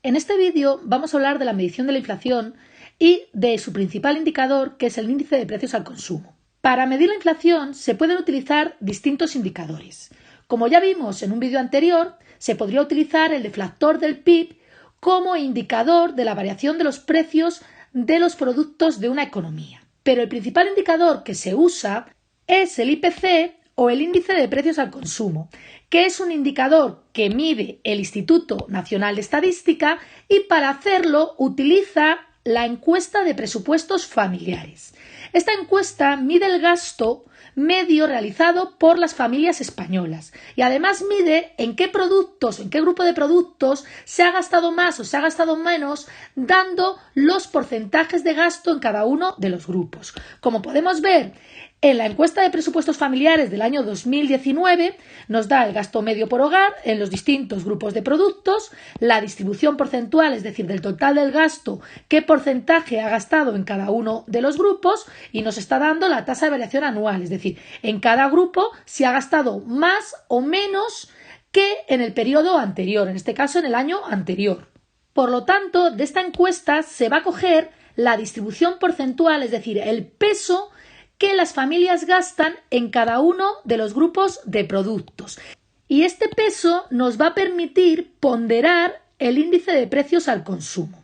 En este vídeo vamos a hablar de la medición de la inflación y de su principal indicador, que es el índice de precios al consumo. Para medir la inflación se pueden utilizar distintos indicadores. Como ya vimos en un vídeo anterior, se podría utilizar el deflactor del PIB como indicador de la variación de los precios de los productos de una economía. Pero el principal indicador que se usa es el IPC o el índice de precios al consumo, que es un indicador que mide el Instituto Nacional de Estadística y para hacerlo utiliza la encuesta de presupuestos familiares. Esta encuesta mide el gasto medio realizado por las familias españolas y además mide en qué productos, en qué grupo de productos se ha gastado más o se ha gastado menos, dando los porcentajes de gasto en cada uno de los grupos. Como podemos ver, en la encuesta de presupuestos familiares del año 2019 nos da el gasto medio por hogar en los distintos grupos de productos, la distribución porcentual, es decir, del total del gasto, qué porcentaje ha gastado en cada uno de los grupos y nos está dando la tasa de variación anual, es decir, en cada grupo si ha gastado más o menos que en el periodo anterior, en este caso en el año anterior. Por lo tanto, de esta encuesta se va a coger la distribución porcentual, es decir, el peso que las familias gastan en cada uno de los grupos de productos. Y este peso nos va a permitir ponderar el índice de precios al consumo.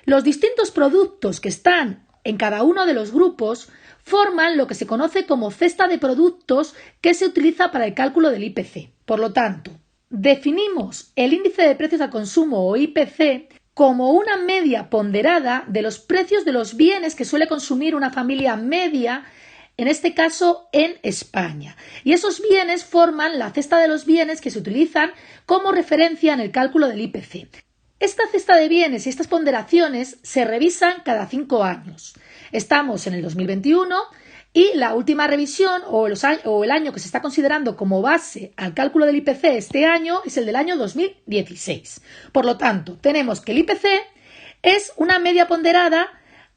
Los distintos productos que están en cada uno de los grupos forman lo que se conoce como cesta de productos que se utiliza para el cálculo del IPC. Por lo tanto, definimos el índice de precios al consumo o IPC como una media ponderada de los precios de los bienes que suele consumir una familia media, en este caso en España. Y esos bienes forman la cesta de los bienes que se utilizan como referencia en el cálculo del IPC. Esta cesta de bienes y estas ponderaciones se revisan cada 5 años. Estamos en el 2021 y la última revisión o el año que se está considerando como base al cálculo del IPC este año es el del año 2016. Por lo tanto, tenemos que el IPC es una media ponderada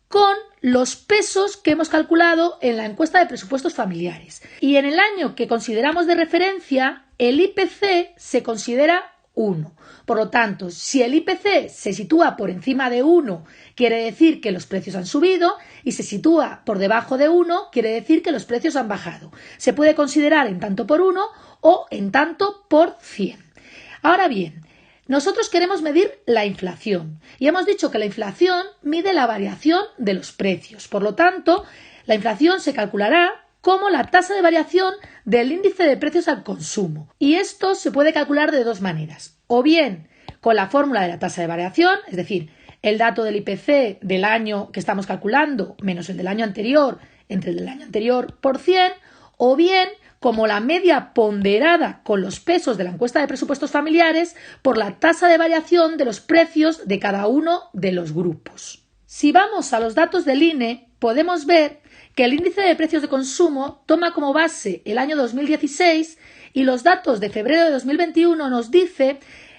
con los pesos que hemos calculado en la encuesta de presupuestos familiares. Y en el año que consideramos de referencia, el IPC se considera 1. Por lo tanto, si el IPC se sitúa por encima de 1, quiere decir que los precios han subido, y se sitúa por debajo de 1, quiere decir que los precios han bajado. Se puede considerar en tanto por 1 o en tanto por 100. Ahora bien, nosotros queremos medir la inflación y hemos dicho que la inflación mide la variación de los precios. Por lo tanto, la inflación se calculará como la tasa de variación del índice de precios al consumo. Y esto se puede calcular de dos maneras. O bien con la fórmula de la tasa de variación, es decir, el dato del IPC del año que estamos calculando menos el del año anterior entre el del año anterior por 100, o bien como la media ponderada con los pesos de la encuesta de presupuestos familiares por la tasa de variación de los precios de cada uno de los grupos. Si vamos a los datos del INE, podemos ver que el índice de precios de consumo toma como base el año 2016 y los datos de febrero de 2021 nos dice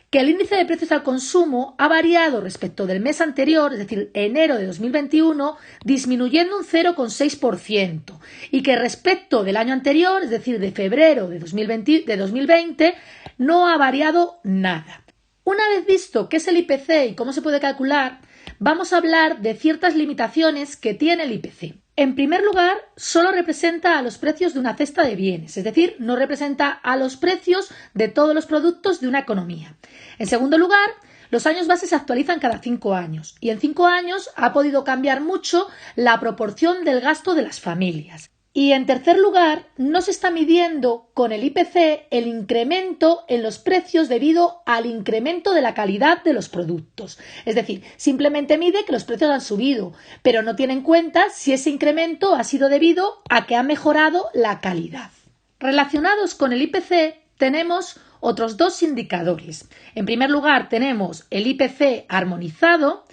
que el índice de precios al consumo ha variado respecto del mes anterior, es decir, enero de 2021, disminuyendo un 0,6% y que respecto del año anterior, es decir, de febrero de 2020, no ha variado nada. Una vez visto qué es el IPC y cómo se puede calcular, vamos a hablar de ciertas limitaciones que tiene el IPC. En primer lugar, solo representa a los precios de una cesta de bienes, es decir, no representa a los precios de todos los productos de una economía. En segundo lugar, los años base se actualizan cada 5 años y en 5 años ha podido cambiar mucho la proporción del gasto de las familias. Y en tercer lugar, no se está midiendo con el IPC el incremento en los precios debido al incremento de la calidad de los productos. Es decir, simplemente mide que los precios han subido, pero no tiene en cuenta si ese incremento ha sido debido a que ha mejorado la calidad. Relacionados con el IPC tenemos otros dos indicadores. En primer lugar, tenemos el IPC armonizado,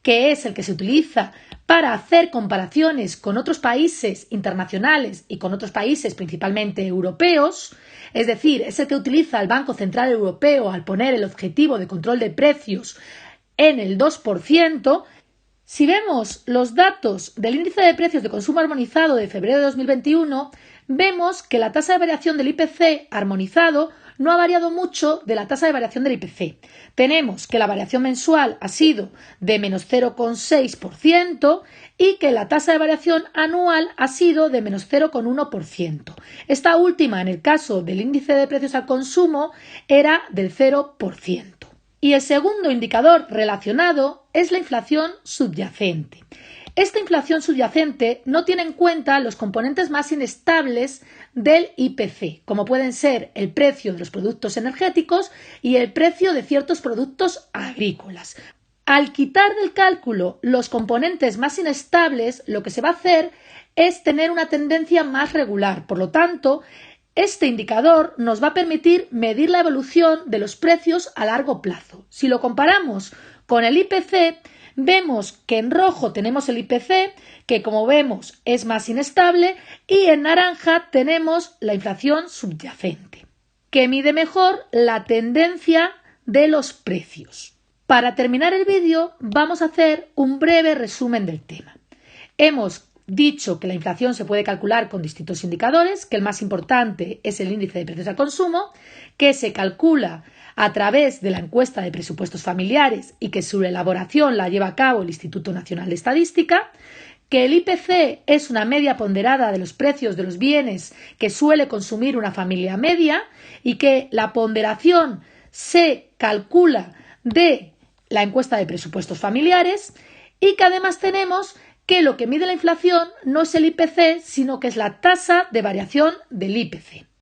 que es el que se utiliza para hacer comparaciones con otros países internacionales y con otros países principalmente europeos, es decir, es el que utiliza el Banco Central Europeo al poner el objetivo de control de precios en el 2%. Si vemos los datos del índice de precios de consumo armonizado de febrero de 2021, vemos que la tasa de variación del IPC armonizado no ha variado mucho de la tasa de variación del IPC. Tenemos que la variación mensual ha sido de menos 0,6% y que la tasa de variación anual ha sido de menos 0,1%. Esta última, en el caso del índice de precios al consumo, era del 0%. Y el segundo indicador relacionado es la inflación subyacente. Esta inflación subyacente no tiene en cuenta los componentes más inestables del IPC, como pueden ser el precio de los productos energéticos y el precio de ciertos productos agrícolas. Al quitar del cálculo los componentes más inestables, lo que se va a hacer es tener una tendencia más regular. Por lo tanto, este indicador nos va a permitir medir la evolución de los precios a largo plazo. Si lo comparamos con el IPC, vemos que en rojo tenemos el IPC, que como vemos es más inestable, y en naranja tenemos la inflación subyacente, que mide mejor la tendencia de los precios. Para terminar el vídeo vamos a hacer un breve resumen del tema. Hemos dicho que la inflación se puede calcular con distintos indicadores, que el más importante es el índice de precios al consumo, que se calcula a través de la encuesta de presupuestos familiares y que su elaboración la lleva a cabo el Instituto Nacional de Estadística, que el IPC es una media ponderada de los precios de los bienes que suele consumir una familia media y que la ponderación se calcula de la encuesta de presupuestos familiares y que además tenemos que lo que mide la inflación no es el IPC, sino que es la tasa de variación del IPC.